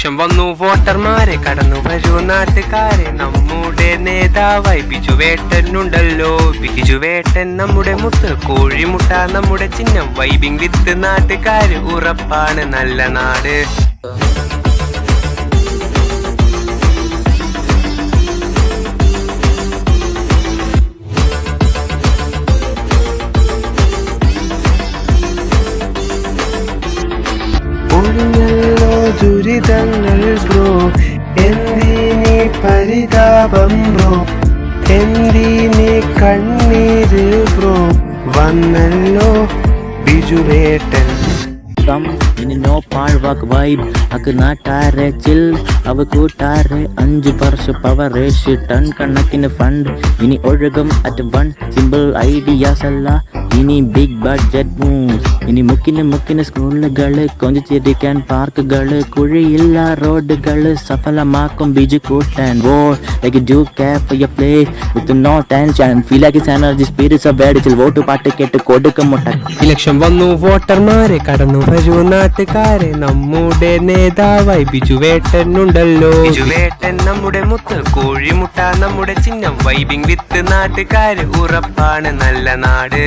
Election വന്നു വോട്ടർമാരെ കടന്നു വരൂ നാട്ടുകാരെ നമ്മുടെ നേതാവായി ബിജുവേട്ടനുണ്ടല്ലോ. ബിജുവേട്ടൻ നമ്മുടെ മുത്ത്, കോഴിമുട്ട നമ്മുടെ ചിഹ്നം, വൈബിംഗ് വിത്ത് നാട്ടുകാര് ഉറപ്പാണ് നല്ല നാട്. ദുരിതങ്ങൾ ബ്രോ, എന്തിനീ പരിതാപം ബ്രോ, എന്തിനീ കണ്ണീര് ബ്രോ, വന്നല്ലോ ബിജുവേട്ടൻ. ഇനി നോ പാഴ്വാക്ക് വൈബ് അക്ക് നാട്ടാരെ ചിൽ അവ കൂട്ടാരെ 5 വർഷ പവറേഷ് ടൺ കണക്കിന് ഫണ്ട് ഇനി ഒഴുകും അറ്റ് വൺ സിമ്പിൾ ഐഡിയാസ് അല്ല ഇനി ബിഗ് ബഡ്ജറ്റ് മൂവ്സ്. ഇനി മുക്കിന് സ്കൂളുകള്, കൊഞ്ചിച്ചിരിക്കാൻ പാർക്കുകള്, കുഴിയില്ല റോഡുകള് സഫലമാക്കും ബിജു കൂട്ടാൻ. Like you do care for your play with no tension, feel like it's energy, spirits of വേടിച്ചിൽ വോട്ട് പാട്ട് കേട്ട് കൊടുക്കും മുട്ട. ഇലക്ഷൻ വന്നു വോട്ടർമാരെ കടന്നു വരൂ നാട്ടുകാരെ നമ്മുടെ നേതാവായി ബിജുവേട്ടനുണ്ടല്ലോ. ബിജുവേട്ടൻ നമ്മുടെ മുത്ത്, കോഴിമുട്ട നമ്മുടെ ചിഹ്നം, വൈബിംഗ് വിത്ത് നാട്ടുകാര് ഉറപ്പാണ് നല്ല നാട്.